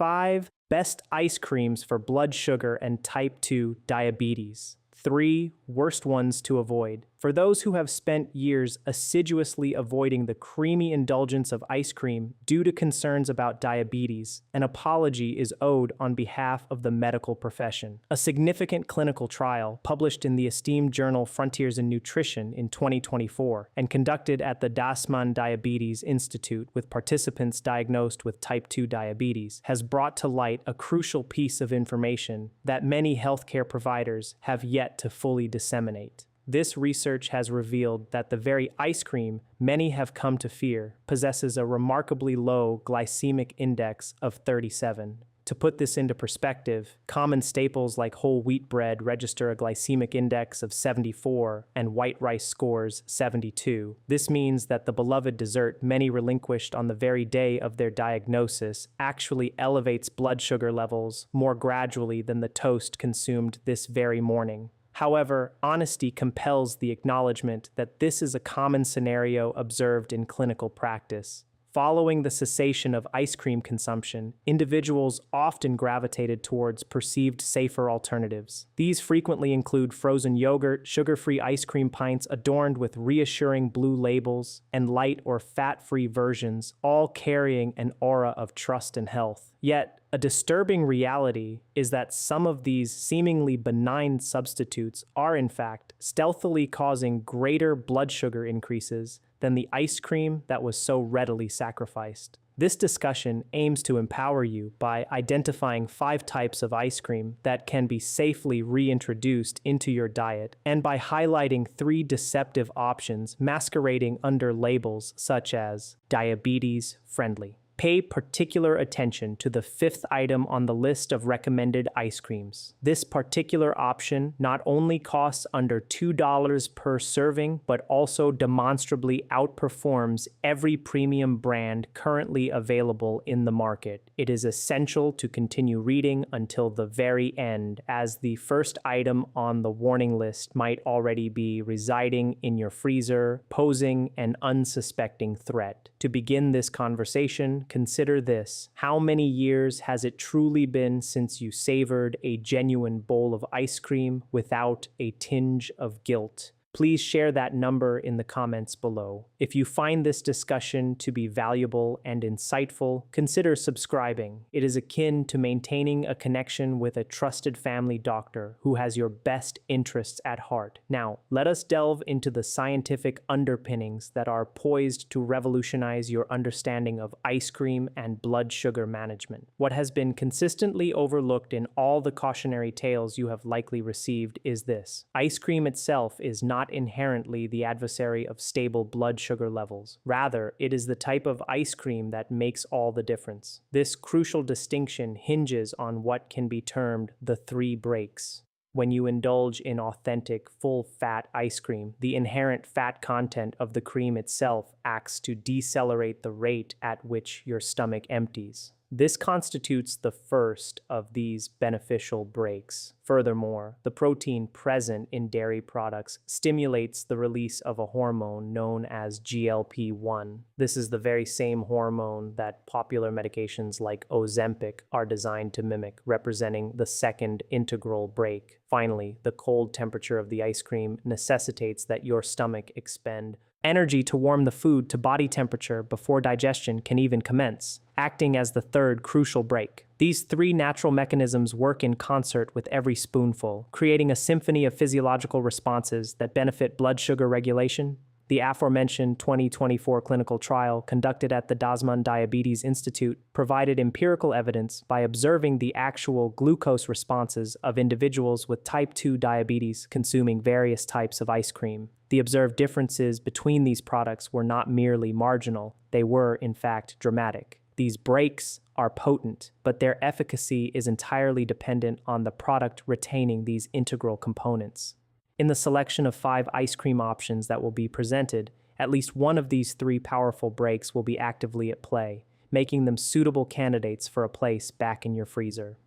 5 best ice creams for blood sugar and type 2 diabetes. 3 worst ones to avoid. For those who have spent years assiduously avoiding the creamy indulgence of ice cream due to concerns about diabetes, an apology is owed on behalf of the medical profession. A significant clinical trial published in the esteemed journal Frontiers in Nutrition in 2024 and conducted at the Diabetes Institute with participants diagnosed with type 2 diabetes has brought to light a crucial piece of information that many healthcare providers have yet to fully disseminate. This research has revealed that the very ice cream many have come to fear possesses a remarkably low glycemic index of 37. To put this into perspective, common staples like whole wheat bread register a glycemic index of 74 and white rice scores 72. This means that the beloved dessert many relinquished on the very day of their diagnosis actually elevates blood sugar levels more gradually than the toast consumed this very morning. However, honesty compels the acknowledgement that this is a common scenario observed in clinical practice. Following the cessation of ice cream consumption, individuals often gravitated towards perceived safer alternatives. These frequently include frozen yogurt, sugar-free ice cream pints adorned with reassuring blue labels, and light or fat-free versions, all carrying an aura of trust and health. Yet, a disturbing reality is that some of these seemingly benign substitutes are in fact stealthily causing greater blood sugar increases than the ice cream that was so readily sacrificed. This discussion aims to empower you by identifying 5 types of ice cream that can be safely reintroduced into your diet, and by highlighting 3 deceptive options masquerading under labels such as diabetes-friendly. Pay particular attention to the 5th item on the list of recommended ice creams. This particular option not only costs under $2 per serving, but also demonstrably outperforms every premium brand currently available in the market. It is essential to continue reading until the very end, as the first item on the warning list might already be residing in your freezer, posing an unsuspecting threat. To begin this conversation, consider this. How many years has it truly been since you savored a genuine bowl of ice cream without a tinge of guilt? Please share that number in the comments below. If you find this discussion to be valuable and insightful, consider subscribing. It is akin to maintaining a connection with a trusted family doctor who has your best interests at heart. Now, let us delve into the scientific underpinnings that are poised to revolutionize your understanding of ice cream and blood sugar management. What has been consistently overlooked in all the cautionary tales you have likely received is this: ice cream itself is not inherently the adversary of stable blood sugar levels. Rather, it is the type of ice cream that makes all the difference. This crucial distinction hinges on what can be termed the 3 breaks. When you indulge in authentic, full-fat ice cream, the inherent fat content of the cream itself acts to decelerate the rate at which your stomach empties. This constitutes the first of these beneficial breaks. Furthermore, the protein present in dairy products stimulates the release of a hormone known as GLP-1. This is the very same hormone that popular medications like Ozempic are designed to mimic, representing the second integral break. Finally, the cold temperature of the ice cream necessitates that your stomach expend energy to warm the food to body temperature before digestion can even commence, acting as the 3rd crucial break. These 3 natural mechanisms work in concert with every spoonful, creating a symphony of physiological responses that benefit blood sugar regulation. The aforementioned 2024 clinical trial conducted at the Diabetes Institute provided empirical evidence by observing the actual glucose responses of individuals with type 2 diabetes consuming various types of ice cream. The observed differences between these products were not merely marginal, they were, in fact, dramatic. These breaks are potent, but their efficacy is entirely dependent on the product retaining these integral components. In the selection of 5 ice cream options that will be presented, at least one of these 3 powerful breaks will be actively at play, making them suitable candidates for a place back in your freezer.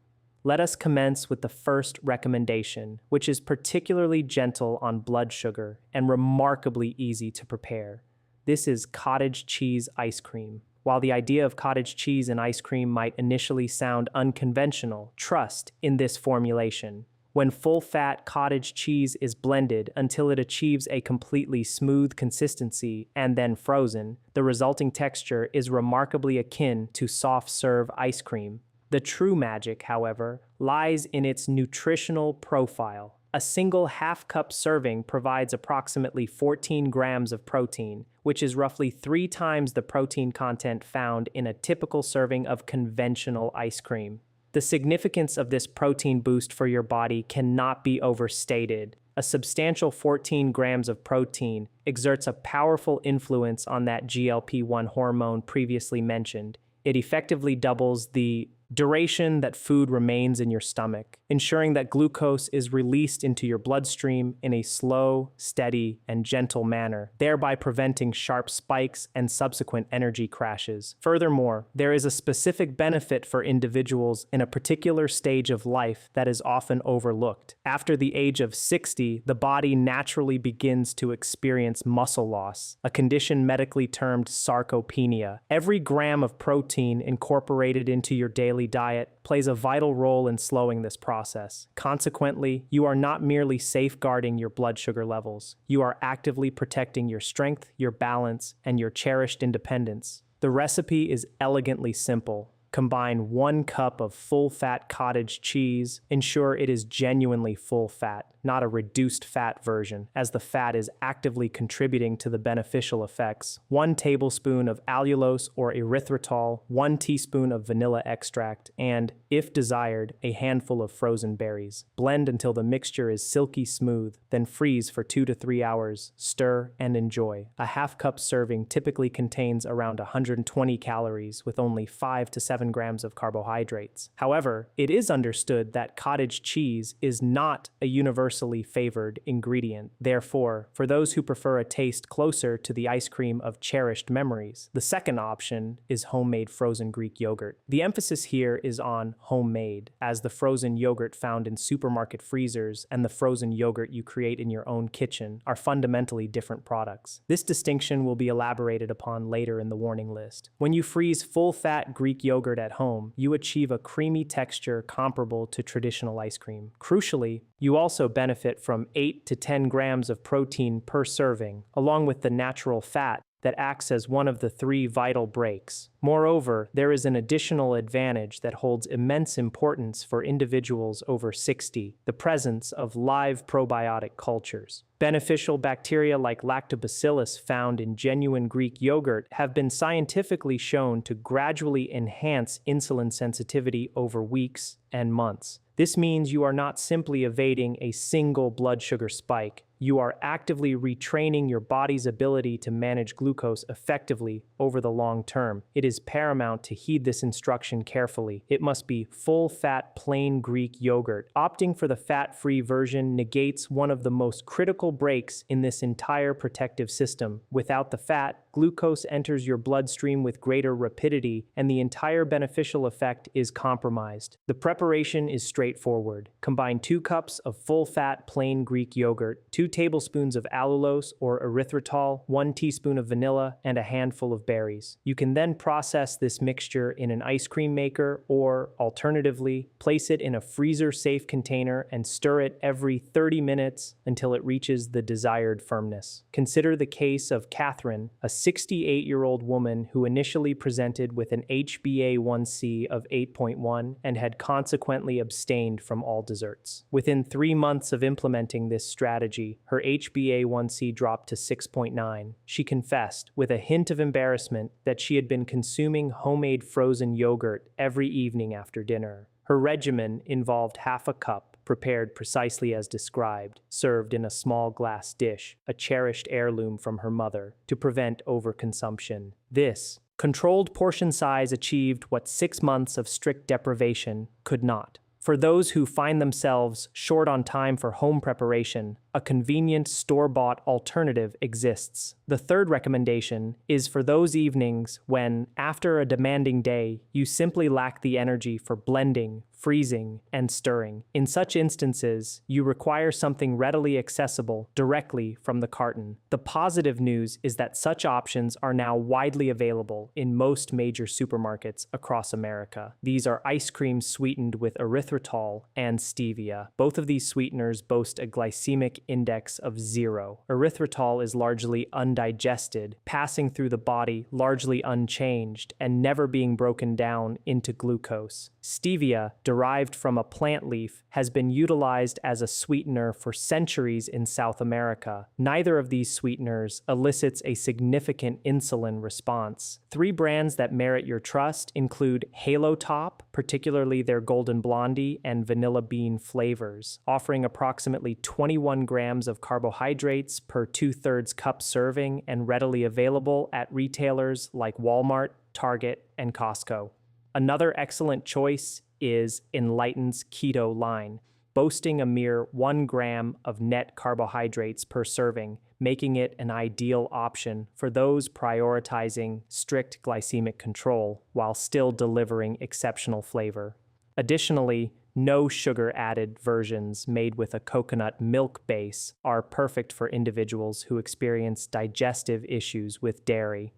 Let us commence with the first recommendation, which is particularly gentle on blood sugar and remarkably easy to prepare. This is cottage cheese ice cream. While the idea of cottage cheese and ice cream might initially sound unconventional, trust in this formulation. When full-fat cottage cheese is blended until it achieves a completely smooth consistency and then frozen, the resulting texture is remarkably akin to soft-serve ice cream. The true magic, however, lies in its nutritional profile. A single half-cup serving provides approximately 14 grams of protein, which is roughly 3 times the protein content found in a typical serving of conventional ice cream. The significance of this protein boost for your body cannot be overstated. A substantial 14 grams of protein exerts a powerful influence on that GLP-1 hormone previously mentioned. It effectively doubles the duration that food remains in your stomach, ensuring that glucose is released into your bloodstream in a slow, steady, and gentle manner, thereby preventing sharp spikes and subsequent energy crashes. Furthermore, there is a specific benefit for individuals in a particular stage of life that is often overlooked. After the age of 60, the body naturally begins to experience muscle loss, a condition medically termed sarcopenia. Every gram of protein incorporated into your daily diet plays a vital role in slowing this process. Consequently, you are not merely safeguarding your blood sugar levels, you are actively protecting your strength, your balance, and your cherished independence. The recipe is elegantly simple. Combine 1 cup of full-fat cottage cheese. Ensure it is genuinely full-fat, not a reduced-fat version, as the fat is actively contributing to the beneficial effects. 1 tablespoon of allulose or erythritol, 1 teaspoon of vanilla extract, and, if desired, a handful of frozen berries. Blend until the mixture is silky smooth, then freeze for 2 to 3 hours. Stir and enjoy. A half-cup serving typically contains around 120 calories with only 5 to 7 grams of carbohydrates. However, it is understood that cottage cheese is not a universally favored ingredient. Therefore, for those who prefer a taste closer to the ice cream of cherished memories, the second option is homemade frozen Greek yogurt. The emphasis here is on homemade, as the frozen yogurt found in supermarket freezers and the frozen yogurt you create in your own kitchen are fundamentally different products. This distinction will be elaborated upon later in the warning list. When you freeze full-fat Greek yogurt at home, you achieve a creamy texture comparable to traditional ice cream. Crucially, you also benefit from 8 to 10 grams of protein per serving, along with the natural fat that acts as one of the 3 vital breaks. Moreover, there is an additional advantage that holds immense importance for individuals over 60, the presence of live probiotic cultures. Beneficial bacteria like lactobacillus found in genuine Greek yogurt have been scientifically shown to gradually enhance insulin sensitivity over weeks and months. This means you are not simply evading a single blood sugar spike. You are actively retraining your body's ability to manage glucose effectively over the long term. It is paramount to heed this instruction carefully. It must be full-fat plain Greek yogurt. Opting for the fat-free version negates one of the most critical breaks in this entire protective system. Without the fat, glucose enters your bloodstream with greater rapidity, and the entire beneficial effect is compromised. The preparation is straightforward. Combine 2 cups of full-fat plain Greek yogurt, 2 tablespoons of allulose or erythritol, 1 teaspoon of vanilla, and a handful of berries. You can then process this mixture in an ice cream maker or, alternatively, place it in a freezer-safe container and stir it every 30 minutes until it reaches the desired firmness. Consider the case of Catherine, a 68-year-old woman who initially presented with an HbA1c of 8.1 and had consequently abstained from all desserts. Within 3 months of implementing this strategy, her HbA1c dropped to 6.9. She confessed, with a hint of embarrassment, that she had been consuming homemade frozen yogurt every evening after dinner. Her regimen involved half a cup, prepared precisely as described, served in a small glass dish, a cherished heirloom from her mother, to prevent overconsumption. This controlled portion size achieved what 6 months of strict deprivation could not. For those who find themselves short on time for home preparation, a convenient store-bought alternative exists. The third recommendation is for those evenings when, after a demanding day, you simply lack the energy for blending, freezing, and stirring. In such instances, you require something readily accessible directly from the carton. The positive news is that such options are now widely available in most major supermarkets across America. These are ice creams sweetened with erythritol and stevia. Both of these sweeteners boast a glycemic index of 0. Erythritol is largely undigested, passing through the body largely unchanged and never being broken down into glucose. Stevia, derived from a plant leaf, has been utilized as a sweetener for centuries in South America. Neither of these sweeteners elicits a significant insulin response. 3 brands that merit your trust include Halo Top, particularly their Golden Blondie and Vanilla Bean flavors, offering approximately 21 grams of carbohydrates per 2/3 cup serving and readily available at retailers like Walmart, Target, and Costco. Another excellent choice is Enlighten's Keto line, boasting a mere 1 gram of net carbohydrates per serving, making it an ideal option for those prioritizing strict glycemic control while still delivering exceptional flavor. Additionally, no sugar-added versions made with a coconut milk base are perfect for individuals who experience digestive issues with dairy.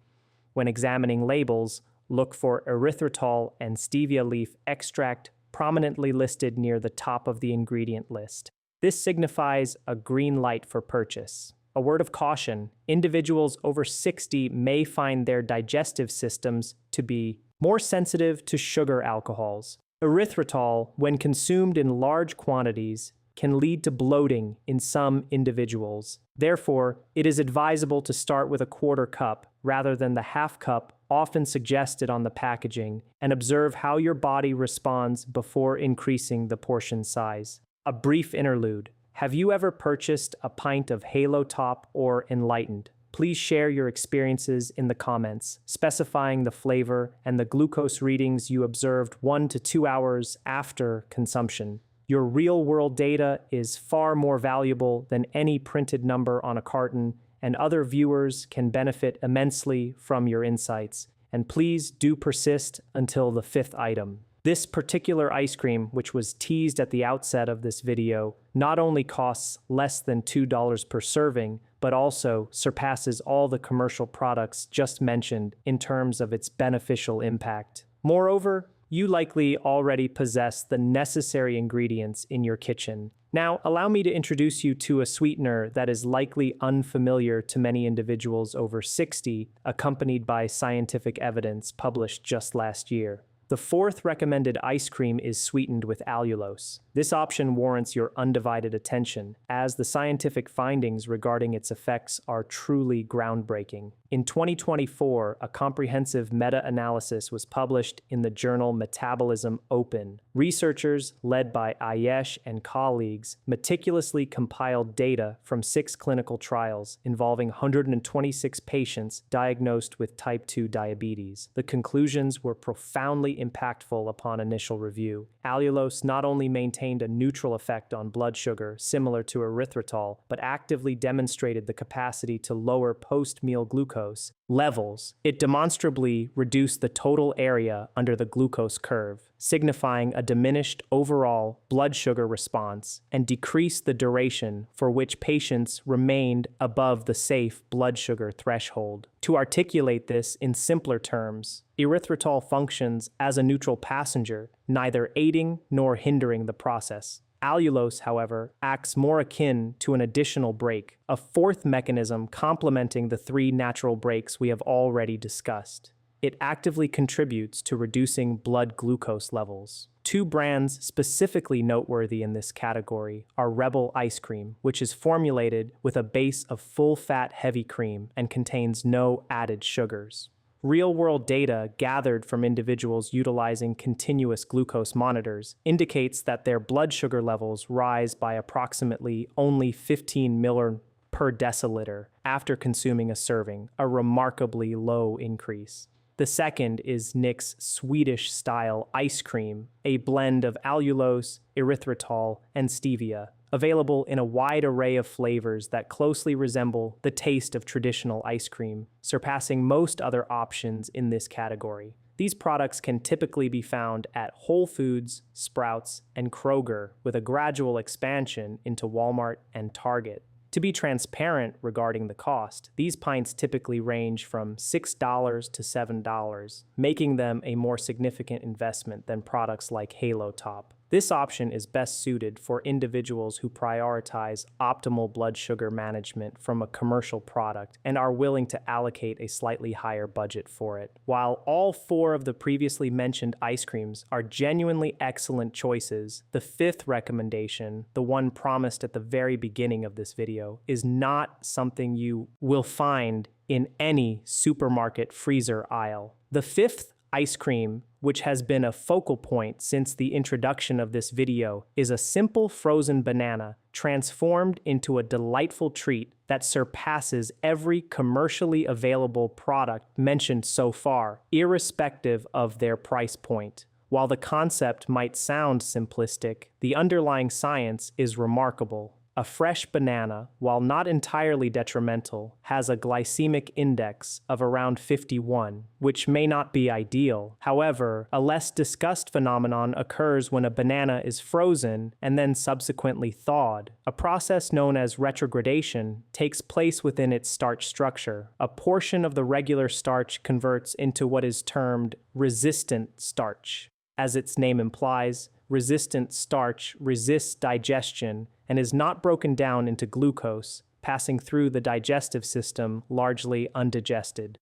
When examining labels, look for erythritol and stevia leaf extract prominently listed near the top of the ingredient list. This signifies a green light for purchase. A word of caution, individuals over 60 may find their digestive systems to be more sensitive to sugar alcohols. Erythritol, when consumed in large quantities, can lead to bloating in some individuals. Therefore, it is advisable to start with a 1/4 cup rather than the 1/2 cup often suggested on the packaging, and observe how your body responds before increasing the portion size. A brief interlude. Have you ever purchased a pint of Halo Top or Enlightened? Please share your experiences in the comments, specifying the flavor and the glucose readings you observed 1 to 2 hours after consumption. Your real-world data is far more valuable than any printed number on a carton, and other viewers can benefit immensely from your insights. And please do persist until the 5th item. This particular ice cream, which was teased at the outset of this video, not only costs less than $2 per serving, but also surpasses all the commercial products just mentioned in terms of its beneficial impact. Moreover, you likely already possess the necessary ingredients in your kitchen. Now, allow me to introduce you to a sweetener that is likely unfamiliar to many individuals over 60, accompanied by scientific evidence published just last year. The 4th recommended ice cream is sweetened with allulose. This option warrants your undivided attention, as the scientific findings regarding its effects are truly groundbreaking. In 2024, a comprehensive meta-analysis was published in the journal Metabolism Open. Researchers, led by Ayesh and colleagues, meticulously compiled data from 6 clinical trials involving 126 patients diagnosed with type 2 diabetes. The conclusions were profoundly impactful upon initial review. Allulose not only maintained a neutral effect on blood sugar, similar to erythritol, but actively demonstrated the capacity to lower post-meal glucose levels. It demonstrably reduced the total area under the glucose curve, signifying a diminished overall blood sugar response, and decreased the duration for which patients remained above the safe blood sugar threshold. To articulate this in simpler terms, erythritol functions as a neutral passenger, neither aiding nor hindering the process. Allulose, however, acts more akin to an additional brake, a 4th mechanism complementing the 3 natural brakes we have already discussed. It actively contributes to reducing blood glucose levels. 2 brands specifically noteworthy in this category are Rebel Ice Cream, which is formulated with a base of full-fat heavy cream and contains no added sugars. Real-world data gathered from individuals utilizing continuous glucose monitors indicates that their blood sugar levels rise by approximately only 15 milliliters per deciliter after consuming a serving, a remarkably low increase. The second is Nick's Swedish-style ice cream, a blend of allulose, erythritol, and stevia. available in a wide array of flavors that closely resemble the taste of traditional ice cream, surpassing most other options in this category. These products can typically be found at Whole Foods, Sprouts, and Kroger, with a gradual expansion into Walmart and Target. To be transparent regarding the cost, these pints typically range from $6 to $7, making them a more significant investment than products like Halo Top. This option is best suited for individuals who prioritize optimal blood sugar management from a commercial product and are willing to allocate a slightly higher budget for it. While all four of the previously mentioned ice creams are genuinely excellent choices, the fifth recommendation, the one promised at the very beginning of this video, is not something you will find in any supermarket freezer aisle. The fifth ice cream, which has been a focal point since the introduction of this video, is a simple frozen banana transformed into a delightful treat that surpasses every commercially available product mentioned so far, irrespective of their price point. While the concept might sound simplistic, the underlying science is remarkable. A fresh banana, while not entirely detrimental, has a glycemic index of around 51, which may not be ideal. However, a less discussed phenomenon occurs when a banana is frozen and then subsequently thawed. A process known as retrogradation takes place within its starch structure. A portion of the regular starch converts into what is termed resistant starch. As its name implies, resistant starch resists digestion and is not broken down into glucose, passing through the digestive system largely undigested.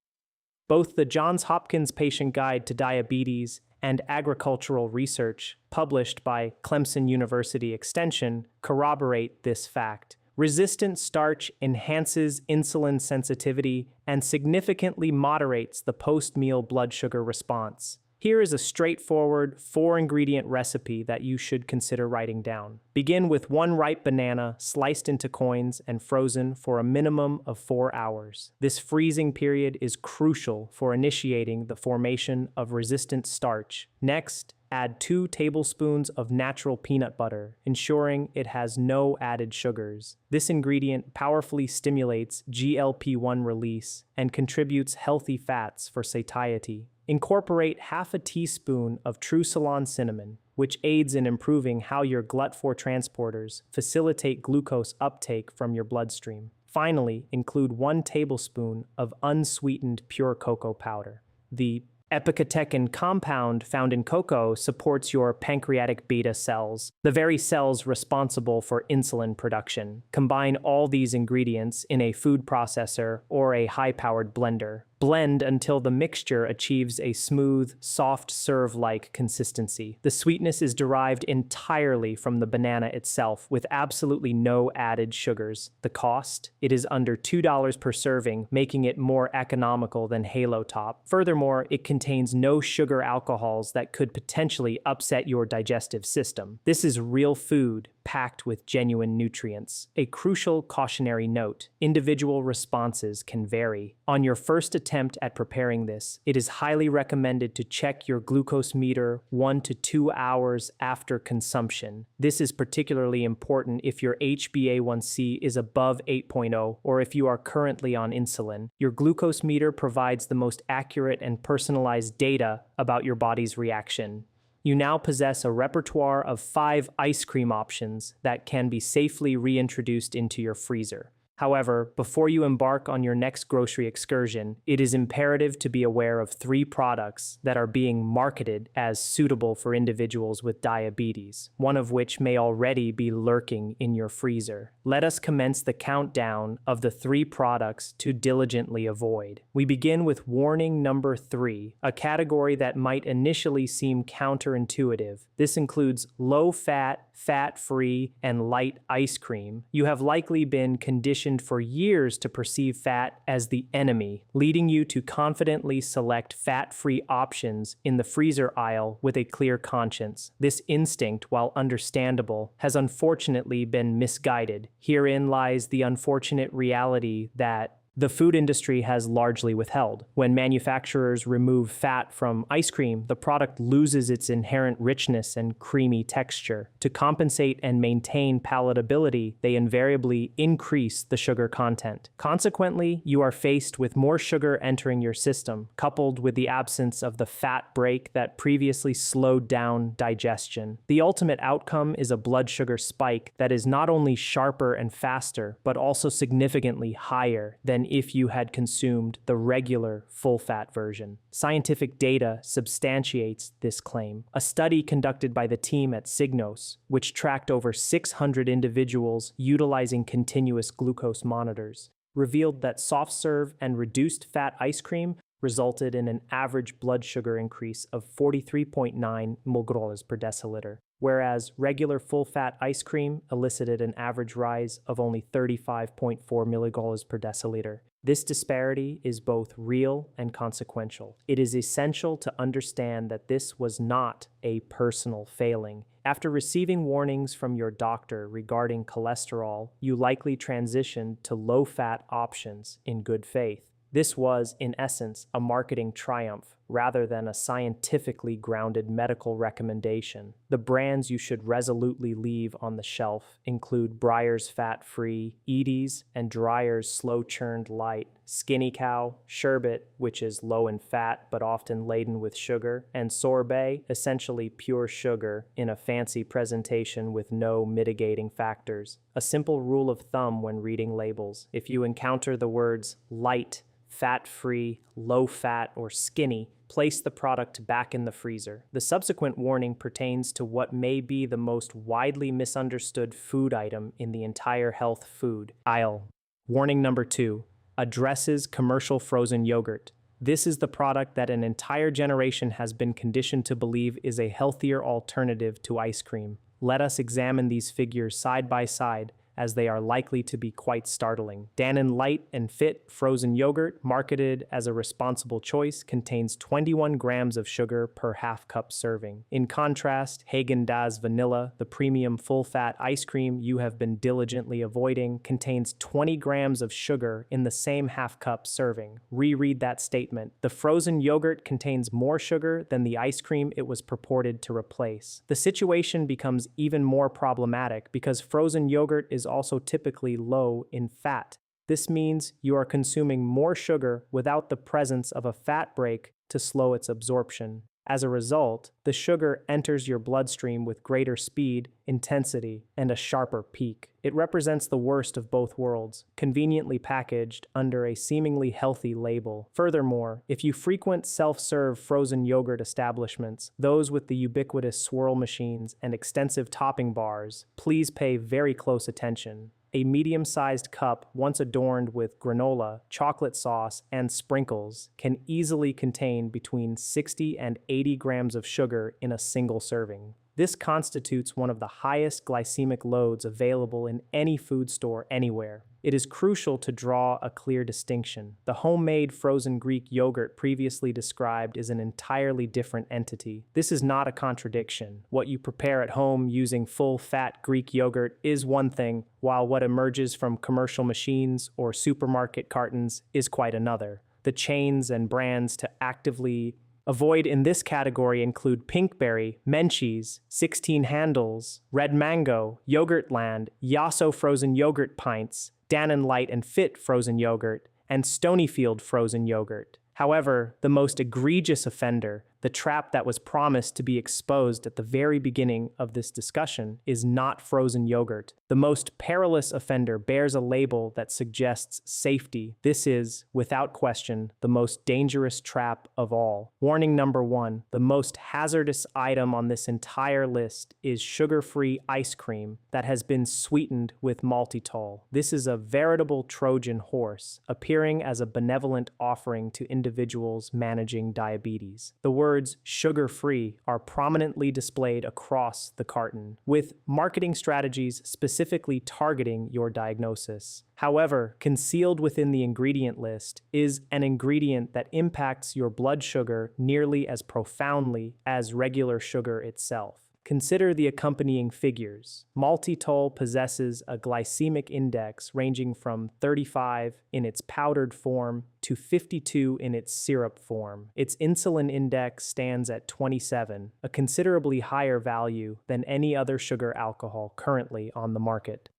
Both the Johns Hopkins Patient Guide to Diabetes and Agricultural Research, published by Clemson University Extension, corroborate this fact. Resistant starch enhances insulin sensitivity and significantly moderates the post-meal blood sugar response. Here is a straightforward 4-ingredient recipe that you should consider writing down. Begin with 1 ripe banana sliced into coins and frozen for a minimum of 4 hours. This freezing period is crucial for initiating the formation of resistant starch. Next, add 2 tablespoons of natural peanut butter, ensuring it has no added sugars. This ingredient powerfully stimulates GLP-1 release and contributes healthy fats for satiety. Incorporate half a teaspoon of true Ceylon cinnamon, which aids in improving how your GLUT4 transporters facilitate glucose uptake from your bloodstream. Finally, include 1 tablespoon of unsweetened pure cocoa powder. The epicatechin compound found in cocoa supports your pancreatic beta cells, the very cells responsible for insulin production. Combine all these ingredients in a food processor or a high-powered blender. Blend until the mixture achieves a smooth, soft serve-like consistency. The sweetness is derived entirely from the banana itself, with absolutely no added sugars. The cost? It is under $2 per serving, making it more economical than Halo Top. Furthermore, it contains no sugar alcohols that could potentially upset your digestive system. This is real food, packed with genuine nutrients. A crucial cautionary note: individual responses can vary. On your first attempt at preparing this, it is highly recommended to check your glucose meter 1 to 2 hours after consumption. This is particularly important if your HbA1c is above 8.0 or if you are currently on insulin. Your glucose meter provides the most accurate and personalized data about your body's reaction. You now possess a repertoire of 5 ice cream options that can be safely reintroduced into your freezer. However, before you embark on your next grocery excursion, it is imperative to be aware of 3 products that are being marketed as suitable for individuals with diabetes, one of which may already be lurking in your freezer. Let us commence the countdown of the 3 products to diligently avoid. We begin with warning number 3, a category that might initially seem counterintuitive. This includes low-fat, fat-free, and light ice cream. You have likely been conditioned for years to perceive fat as the enemy, leading you to confidently select fat-free options in the freezer aisle with a clear conscience. This instinct, while understandable, has unfortunately been misguided. Herein lies the unfortunate reality that the food industry has largely withheld. When manufacturers remove fat from ice cream, the product loses its inherent richness and creamy texture. To compensate and maintain palatability, they invariably increase the sugar content. Consequently, you are faced with more sugar entering your system, coupled with the absence of the fat break that previously slowed down digestion. The ultimate outcome is a blood sugar spike that is not only sharper and faster, but also significantly higher than if you had consumed the regular full-fat version. Scientific data substantiates this claim. A study conducted by the team at Signos, which tracked over 600 individuals utilizing continuous glucose monitors, revealed that soft-serve and reduced-fat ice cream resulted in an average blood sugar increase of 43.9 mg per deciliter, whereas regular full-fat ice cream elicited an average rise of only 35.4 mg per deciliter. This disparity is both real and consequential. It is essential to understand that this was not a personal failing. After receiving warnings from your doctor regarding cholesterol, you likely transitioned to low-fat options in good faith. This was, in essence, a marketing triumph rather than a scientifically grounded medical recommendation. The brands you should resolutely leave on the shelf include Breyer's Fat-Free, Edy's, and Dreyer's Slow-Churned Light, Skinny Cow, Sherbet, which is low in fat but often laden with sugar, and Sorbet, essentially pure sugar in a fancy presentation with no mitigating factors. A simple rule of thumb when reading labels: if you encounter the words light, fat-free, low-fat, or skinny, place the product back in the freezer. The subsequent warning pertains to what may be the most widely misunderstood food item in the entire health food aisle. Warning number 2, addresses commercial frozen yogurt. This is the product that an entire generation has been conditioned to believe is a healthier alternative to ice cream. Let us examine these figures side by side, as they are likely to be quite startling. Dannon Light and Fit frozen yogurt, marketed as a responsible choice, contains 21 grams of sugar per half-cup serving. In contrast, Häagen-Dazs Vanilla, the premium full-fat ice cream you have been diligently avoiding, contains 20 grams of sugar in the same half-cup serving. Reread that statement. The frozen yogurt contains more sugar than the ice cream it was purported to replace. The situation becomes even more problematic because frozen yogurt is also typically low in fat. This means you are consuming more sugar without the presence of a fat break to slow its absorption. As a result, the sugar enters your bloodstream with greater speed, intensity, and a sharper peak. It represents the worst of both worlds, conveniently packaged under a seemingly healthy label. Furthermore, if you frequent self-serve frozen yogurt establishments, those with the ubiquitous swirl machines and extensive topping bars, please pay very close attention. A medium-sized cup, once adorned with granola, chocolate sauce, and sprinkles, can easily contain between 60 and 80 grams of sugar in a single serving. This constitutes one of the highest glycemic loads available in any food store anywhere. It is crucial to draw a clear distinction. The homemade frozen Greek yogurt previously described is an entirely different entity. This is not a contradiction. What you prepare at home using full-fat Greek yogurt is one thing, while what emerges from commercial machines or supermarket cartons is quite another. The chains and brands to actively avoid in this category include Pinkberry, Menchie's, 16 Handles, Red Mango, Yogurtland, Yasso frozen yogurt pints, Dannon Light and Fit frozen yogurt, and Stonyfield frozen yogurt. However, the most egregious offender, the trap that was promised to be exposed at the very beginning of this discussion, is not frozen yogurt. The most perilous offender bears a label that suggests safety. This is, without question, the most dangerous trap of all. Warning number 1, the most hazardous item on this entire list is sugar-free ice cream that has been sweetened with maltitol. This is a veritable Trojan horse, appearing as a benevolent offering to individuals managing diabetes. The words sugar-free are prominently displayed across the carton, with marketing strategies specifically targeting your diagnosis. However, concealed within the ingredient list is an ingredient that impacts your blood sugar nearly as profoundly as regular sugar itself. Consider the accompanying figures. Maltitol possesses a glycemic index ranging from 35 in its powdered form to 52 in its syrup form. Its insulin index stands at 27, a considerably higher value than any other sugar alcohol currently on the market.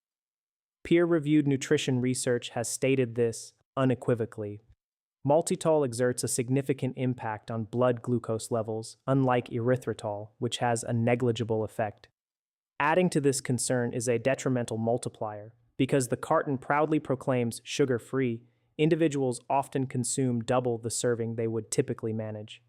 Peer-reviewed nutrition research has stated this unequivocally. Maltitol exerts a significant impact on blood glucose levels, unlike erythritol, which has a negligible effect. Adding to this concern is a detrimental multiplier. Because the carton proudly proclaims sugar-free, individuals often consume double the serving they would typically manage.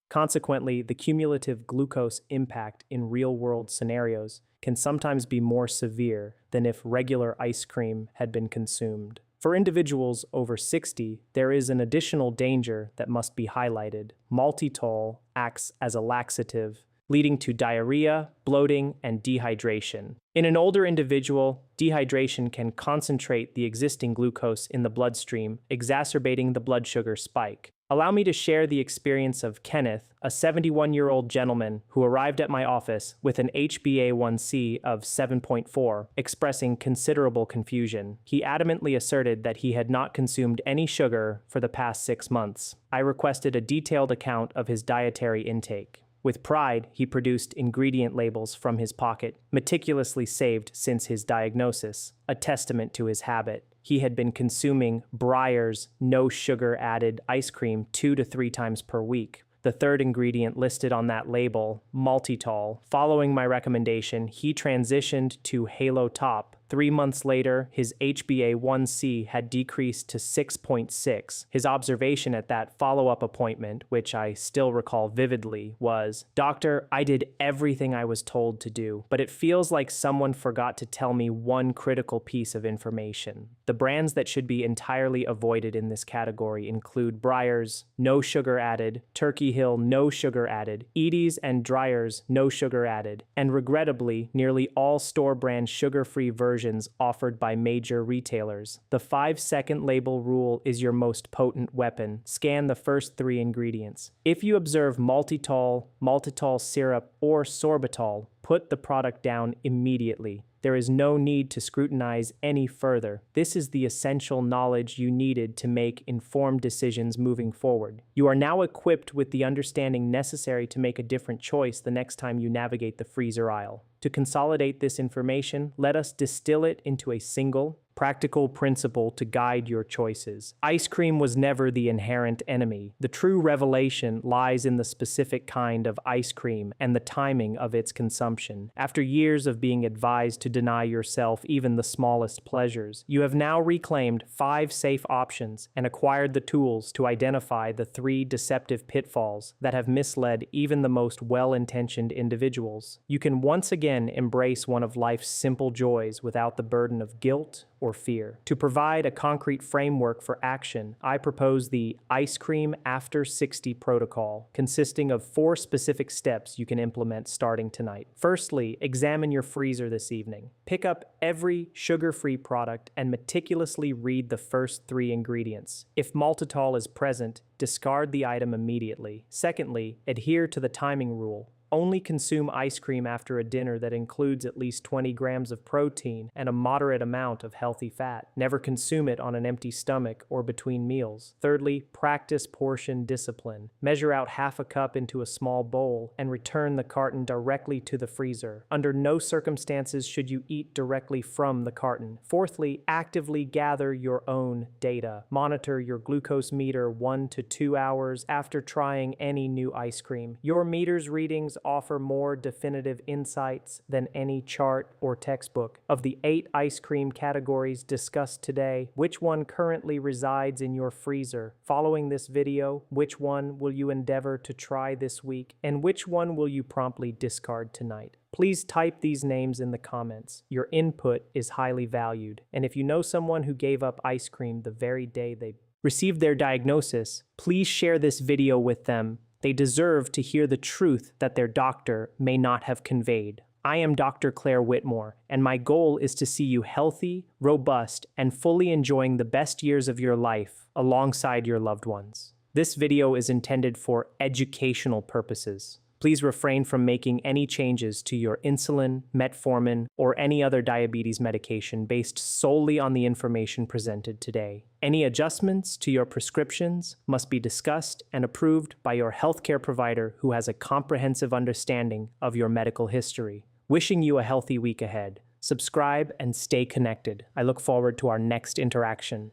Consequently, the cumulative glucose impact in real-world scenarios can sometimes be more severe than if regular ice cream had been consumed. For individuals over 60, there is an additional danger that must be highlighted. Maltitol acts as a laxative, leading to diarrhea, bloating, and dehydration. In an older individual, dehydration can concentrate the existing glucose in the bloodstream, exacerbating the blood sugar spike. Allow me to share the experience of Kenneth, a 71-year-old gentleman who arrived at my office with an HbA1c of 7.4, expressing considerable confusion. He adamantly asserted that he had not consumed any sugar for the past 6 months. I requested a detailed account of his dietary intake. With pride, he produced ingredient labels from his pocket, meticulously saved since his diagnosis, a testament to his habit. He had been consuming Breyer's no-sugar-added ice cream 2 to 3 times per week. The third ingredient listed on that label, maltitol. Following my recommendation, he transitioned to Halo Top. 3 months later, his HbA1c had decreased to 6.6. His observation at that follow-up appointment, which I still recall vividly, was, "Doctor, I did everything I was told to do, but it feels like someone forgot to tell me one critical piece of information. The brands that should be entirely avoided in this category include Breyer's, no sugar added, Turkey Hill, no sugar added, Edie's and Dreyer's, no sugar added, and regrettably, nearly all store-brand sugar-free versions offered by major retailers. The 5-second label rule is your most potent weapon. Scan the first 3 ingredients. If you observe maltitol, maltitol syrup, or sorbitol, put the product down immediately. There is no need to scrutinize any further. This is the essential knowledge you needed to make informed decisions moving forward. You are now equipped with the understanding necessary to make a different choice the next time you navigate the freezer aisle. To consolidate this information, let us distill it into a single, practical principle to guide your choices. Ice cream was never the inherent enemy. The true revelation lies in the specific kind of ice cream and the timing of its consumption. After years of being advised to deny yourself even the smallest pleasures, you have now reclaimed 5 safe options and acquired the tools to identify the 3 deceptive pitfalls that have misled even the most well-intentioned individuals. You can once again embrace one of life's simple joys without the burden of guilt or fear. To provide a concrete framework for action, I propose the Ice Cream After 60 protocol, consisting of 4 specific steps you can implement starting tonight. Firstly, examine your freezer this evening. Pick up every sugar-free product and meticulously read the first 3 ingredients. If maltitol is present, discard the item immediately. Secondly, adhere to the timing rule. Only consume ice cream after a dinner that includes at least 20 grams of protein and a moderate amount of healthy fat. Never consume it on an empty stomach or between meals. Thirdly, practice portion discipline. Measure out half a cup into a small bowl and return the carton directly to the freezer. Under no circumstances should you eat directly from the carton. Fourthly, actively gather your own data. Monitor your glucose meter 1 to 2 hours after trying any new ice cream. Your meter's readings offer more definitive insights than any chart or textbook. Of the 8 ice cream categories discussed today, which one currently resides in your freezer? Following this video, which one will you endeavor to try this week, and which one will you promptly discard tonight? Please type these names in the comments. Your input is highly valued, and if you know someone who gave up ice cream the very day they received their diagnosis, please share this video with them. They deserve to hear the truth that their doctor may not have conveyed. I am Dr. Claire Whitmore, and my goal is to see you healthy, robust, and fully enjoying the best years of your life alongside your loved ones. This video is intended for educational purposes. Please refrain from making any changes to your insulin, metformin, or any other diabetes medication based solely on the information presented today. Any adjustments to your prescriptions must be discussed and approved by your healthcare provider who has a comprehensive understanding of your medical history. Wishing you a healthy week ahead. Subscribe and stay connected. I look forward to our next interaction.